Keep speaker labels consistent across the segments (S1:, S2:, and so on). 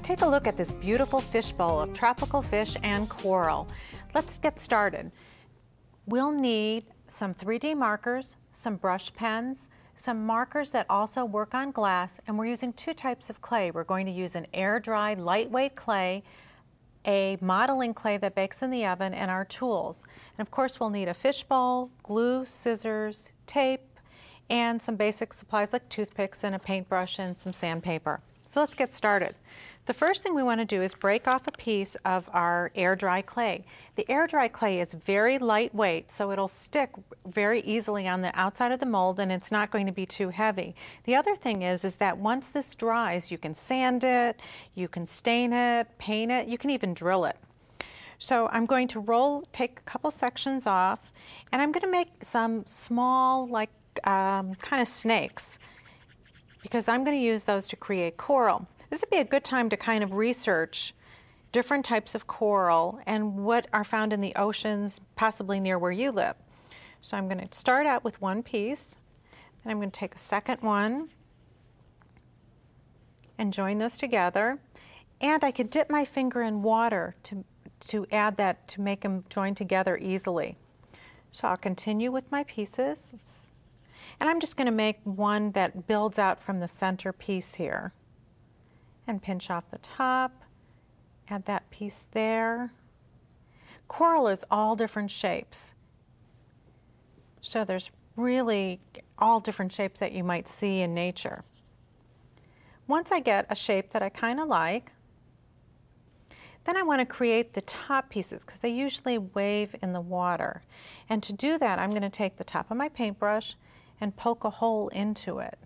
S1: take a look at this beautiful fishbowl of tropical fish and coral. Let's get started. We'll need some 3D markers, some brush pens, some markers that also work on glass, and we're using two types of clay. We're going to use an air-dried, lightweight clay, a modeling clay that bakes in the oven, and our tools. And of course, we'll need a fishbowl, glue, scissors, tape, and some basic supplies like toothpicks and a paintbrush and some sandpaper. So let's get started. The first thing we want to do is break off a piece of our air-dry clay. The air-dry clay is very lightweight, so it'll stick very easily on the outside of the mold, and it's not going to be too heavy. The other thing is that once this dries, you can sand it, you can stain it, paint it, you can even drill it. So I'm going to take a couple sections off, and I'm going to make some small, kind of snakes, because I'm going to use those to create coral. This would be a good time to kind of research different types of coral and what are found in the oceans, possibly near where you live. So I'm going to start out with one piece, and I'm going to take a second one and join those together. And I could dip my finger in water to add that, to make them join together easily. So I'll continue with my pieces. And I'm just going to make one that builds out from the center piece here. And pinch off the top, add that piece there. Coral is all different shapes. So there's really all different shapes that you might see in nature. Once I get a shape that I kind of like, then I want to create the top pieces because they usually wave in the water. And to do that, I'm going to take the top of my paintbrush and poke a hole into it.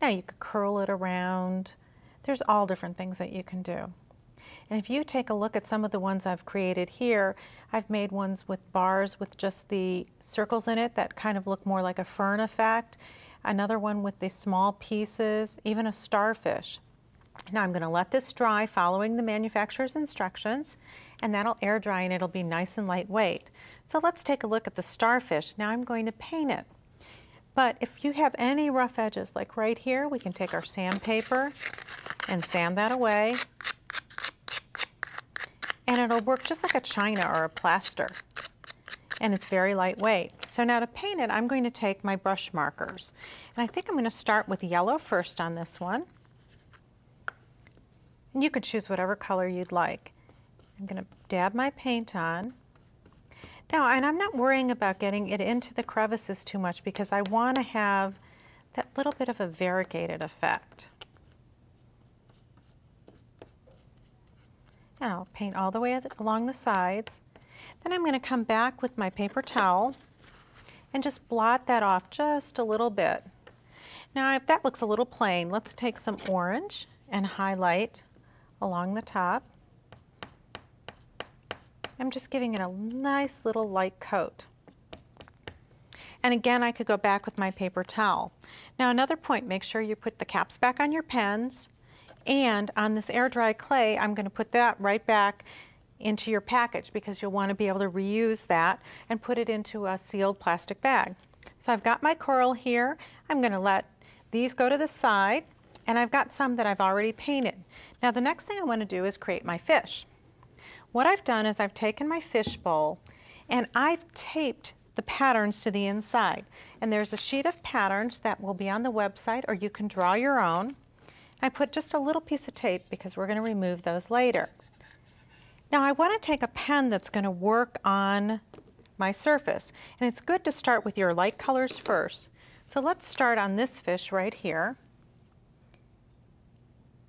S1: Now you could curl it around. There's all different things that you can do. And if you take a look at some of the ones I've created here, I've made ones with bars with just the circles in it that kind of look more like a fern effect. Another one with the small pieces, even a starfish. Now I'm going to let this dry following the manufacturer's instructions, and that'll air dry and it'll be nice and lightweight. So let's take a look at the starfish. Now I'm going to paint it. But if you have any rough edges, like right here, we can take our sandpaper and sand that away. And it'll work just like a china or a plaster. And it's very lightweight. So now to paint it, I'm going to take my brush markers. And I think I'm going to start with yellow first on this one. And you could choose whatever color you'd like. I'm going to dab my paint on. Now, and I'm not worrying about getting it into the crevices too much because I want to have that little bit of a variegated effect. And I'll paint all the way along the sides. Then I'm going to come back with my paper towel and just blot that off just a little bit. Now, if that looks a little plain, let's take some orange and highlight along the top. I'm just giving it a nice little light coat. And again, I could go back with my paper towel. Now another point, make sure you put the caps back on your pens, and on this air dry clay, I'm going to put that right back into your package because you'll want to be able to reuse that and put it into a sealed plastic bag. So I've got my coral here. I'm going to let these go to the side, and I've got some that I've already painted. Now the next thing I want to do is create my fish. What I've done is I've taken my fish bowl and I've taped the patterns to the inside. And there's a sheet of patterns that will be on the website, or you can draw your own. I put just a little piece of tape because we're going to remove those later. Now I want to take a pen that's going to work on my surface. And it's good to start with your light colors first. So let's start on this fish right here.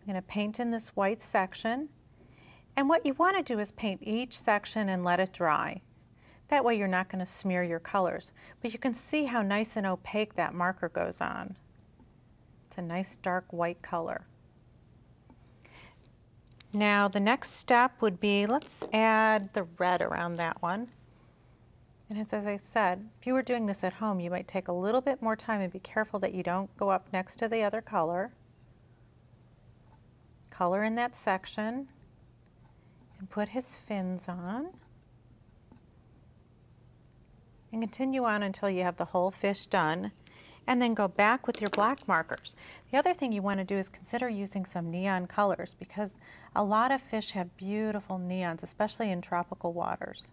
S1: I'm going to paint in this white section. And what you want to do is paint each section and let it dry. That way you're not going to smear your colors. But you can see how nice and opaque that marker goes on. It's a nice dark white color. Now the next step would be, let's add the red around that one. And as I said, if you were doing this at home, you might take a little bit more time and be careful that you don't go up next to the other color. Color in that section. And put his fins on. And continue on until you have the whole fish done. and then go back with your black markers. The other thing you want to do is consider using some neon colors, because a lot of fish have beautiful neons, especially in tropical waters.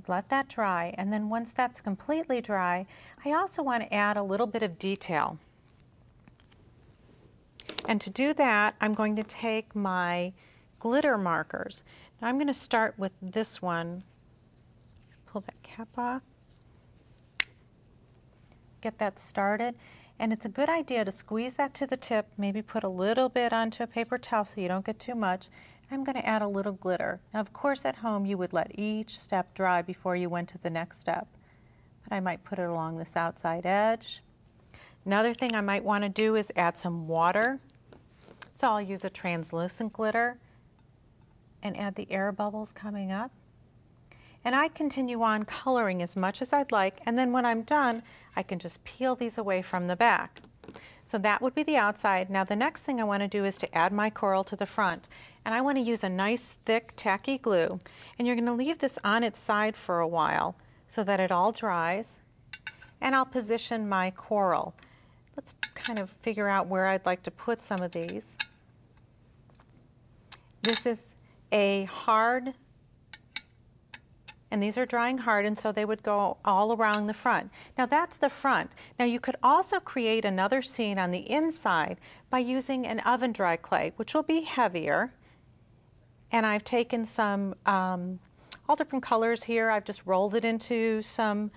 S1: Let that dry, and then once that's completely dry, I also want to add a little bit of detail. And to do that, I'm going to take my glitter markers. Now I'm going to start with this one. Pull that cap off. Get that started. And it's a good idea to squeeze that to the tip, maybe put a little bit onto a paper towel so you don't get too much. I'm going to add a little glitter. Now, of course, at home you would let each step dry before you went to the next step. But I might put it along this outside edge. Another thing I might want to do is add some water. So I'll use a translucent glitter and add the air bubbles coming up. And I continue on coloring as much as I'd like, and then when I'm done, I can just peel these away from the back. So that would be the outside. Now the next thing I want to do is to add my coral to the front. And I want to use a nice thick tacky glue. And you're going to leave this on its side for a while so that it all dries. And I'll position my coral. Let's kind of figure out where I'd like to put some of these. This is a hard, and these are drying hard, and so they would go all around the front. Now that's the front. Now you could also create another scene on the inside by using an oven dry clay, which will be heavier. And I've taken some all different colors here. I've just rolled it into some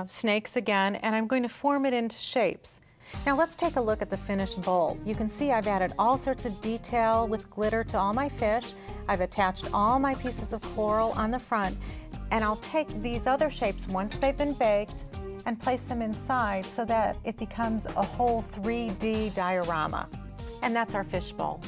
S1: snakes again, and I'm going to form it into shapes. Now let's take a look at the finished bowl. You can see I've added all sorts of detail with glitter to all my fish. I've attached all my pieces of coral on the front, and I'll take these other shapes once they've been baked and place them inside so that it becomes a whole 3D diorama. And that's our fish bowl.